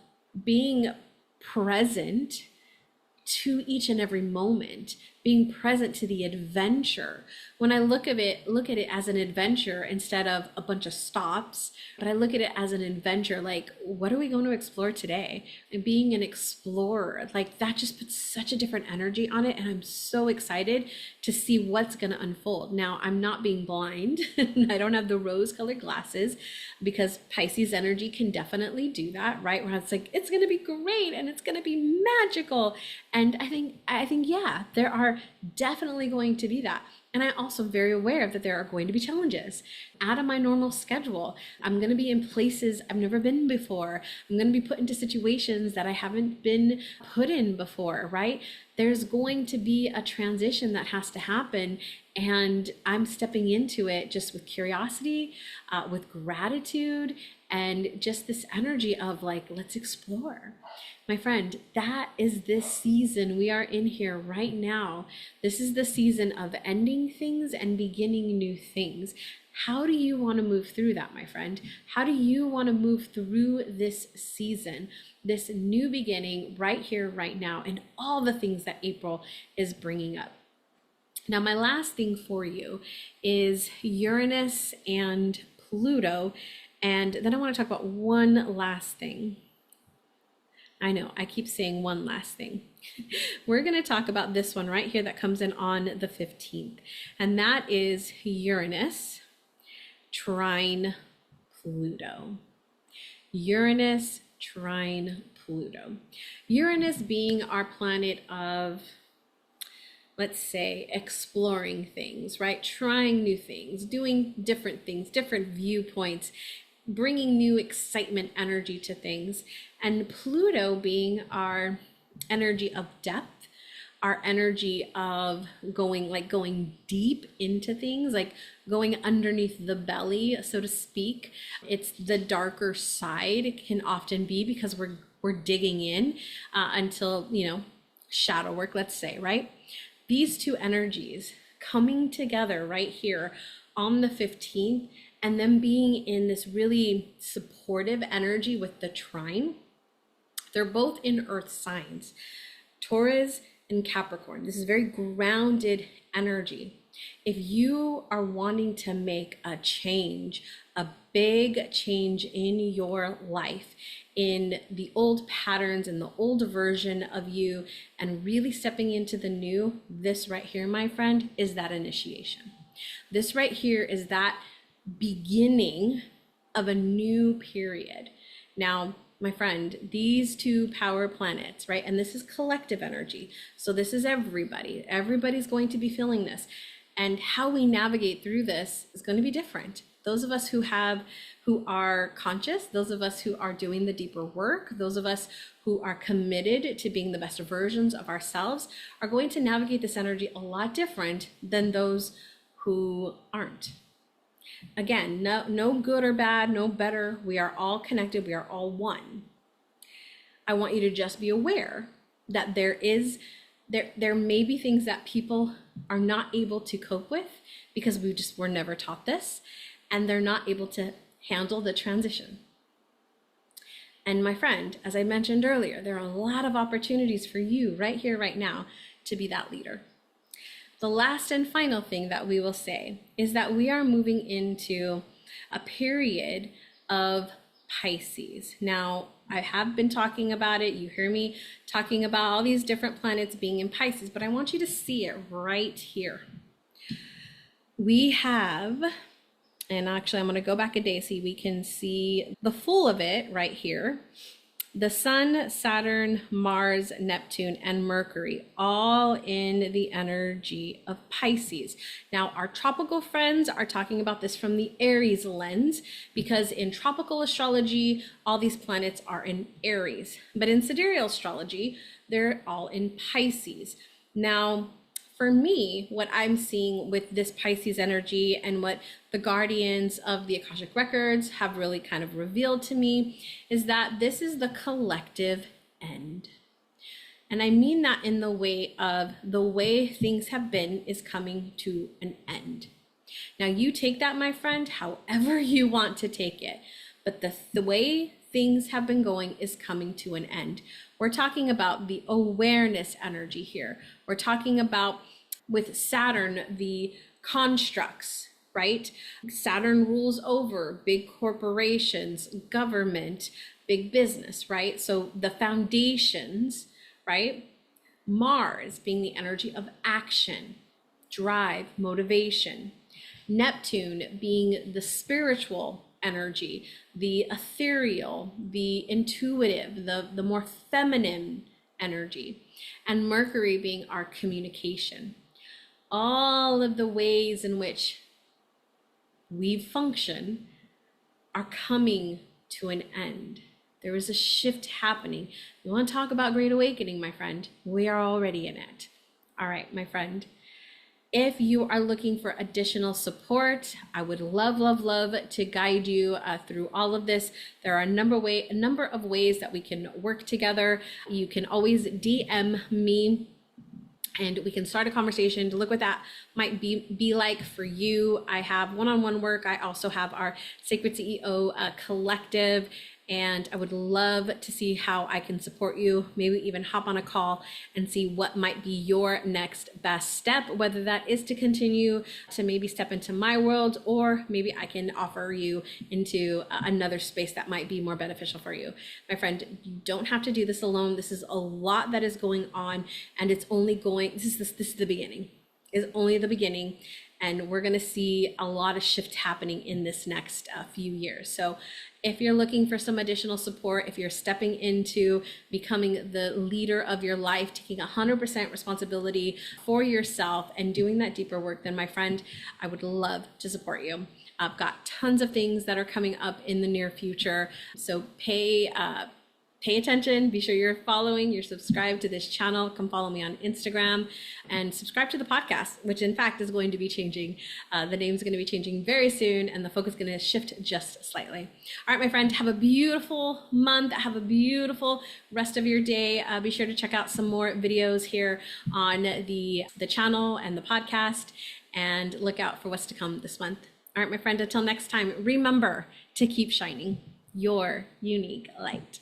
S1: being present to each and every moment, being present to the adventure. When I look at it as an adventure instead of a bunch of stops, but I look at it as an adventure, like, what are we going to explore today? And being an explorer, like, that just puts such a different energy on it. And I'm so excited to see what's going to unfold. Now, I'm not being blind. I don't have the rose-colored glasses, because Pisces energy can definitely do that, right? Where it's like, it's going to be great and it's going to be magical. And I think, yeah, there are definitely going to be that. And I'm also very aware that there are going to be challenges out of my normal schedule. I'm going to be in places I've never been before. I'm going to be put into situations that I haven't been put in before, right? There's going to be a transition that has to happen. And I'm stepping into it just with curiosity, with gratitude, and just this energy of like, let's explore. My friend, that is this season we are in here right now. This is the season of ending things and beginning new things. How do you want to move through that, my friend? How do you want to move through this season, this new beginning right here, right now, and all the things that April is bringing up? Now, my last thing for you is Uranus and Pluto. And then I want to talk about one last thing. I know, I keep saying one last thing. We're going to talk about this one right here that comes in on the 15th. And that is Uranus trine Pluto. Uranus trine Pluto. Uranus being our planet of, let's say, exploring things, right? Trying new things, doing different things, different viewpoints, bringing new excitement, energy to things. And Pluto being our energy of depth, our energy of going deep into things, like going underneath the belly, so to speak. It's the darker side. It can often be because we're digging in until, shadow work, let's say, right? These two energies coming together right here on the 15th, and then being in this really supportive energy with the trine. They're both in earth signs, Taurus and Capricorn. This is very grounded energy. If you are wanting to make a change, a big change in your life, in the old patterns and the old version of you and really stepping into the new, this right here, my friend, is that initiation. This right here is that beginning of a new period. Now, my friend, these two power planets, right? And this is collective energy. So this is everybody. Everybody's going to be feeling this. And how we navigate through this is going to be different. Those of us who are conscious, those of us who are doing the deeper work, those of us who are committed to being the best versions of ourselves are going to navigate this energy a lot different than those who aren't. Again, no good or bad, no better. We are all connected. We are all one. I want you to just be aware that there may be things that people are not able to cope with because we just were never taught this, and they're not able to handle the transition. And my friend, as I mentioned earlier, there are a lot of opportunities for you right here, right now, to be that leader. The last and final thing that we will say is that we are moving into a period of Pisces. Now, I have been talking about it. You hear me talking about all these different planets being in Pisces, but I want you to see it right here. We have, and actually I'm going to go back a day so we can see the full of it right here. The Sun, Saturn, Mars, Neptune, and Mercury, all in the energy of Pisces. Now, our tropical friends are talking about this from the Aries lens, because in tropical astrology, all these planets are in Aries. But in sidereal astrology, they're all in Pisces. Now, for me, what I'm seeing with this Pisces energy and what the guardians of the Akashic Records have really kind of revealed to me is that this is the collective end. And I mean that in the way of the way things have been is coming to an end. Now you take that, my friend, however you want to take it. But the way things have been going is coming to an end. We're talking about the awareness energy here. We're talking about, with Saturn, the constructs, right? Saturn rules over big corporations, government, big business, right? So the foundations, right? Mars being the energy of action, drive, motivation. Neptune being the spiritual energy, the ethereal, the intuitive, the more feminine energy. And Mercury being our communication. All of the ways in which we function are coming to an end. There is a shift happening. You want to talk about Great Awakening, my friend? We are already in it. All right, my friend. If you are looking for additional support, I would love to guide you through all of this. There are a number of ways that we can work together. You can always DM me and we can start a conversation to look what that might be like for you. I have one-on-one work. I also have our Sacred CEO collective, and I would love to see how I can support you, maybe even hop on a call and see what might be your next best step, whether that is to continue to maybe step into my world, or maybe I can offer you into another space that might be more beneficial for you. My friend, you don't have to do this alone. This is a lot that is going on, and it's only going, this is the beginning. Is only the beginning, and we're going to see a lot of shift happening in this next few years. So if you're looking for some additional support, if you're stepping into becoming the leader of your life, taking 100% responsibility for yourself and doing that deeper work, then my friend, I would love to support you. I've got tons of things that are coming up in the near future. So pay attention, be sure you're following, you're subscribed to this channel, come follow me on Instagram, and subscribe to the podcast, which in fact is going to be changing. The name's going to be changing very soon, and the focus is going to shift just slightly. All right, my friend, have a beautiful month. Have a beautiful rest of your day. Be sure to check out some more videos here on the channel and the podcast, and look out for what's to come this month. All right, my friend, until next time, remember to keep shining your unique light.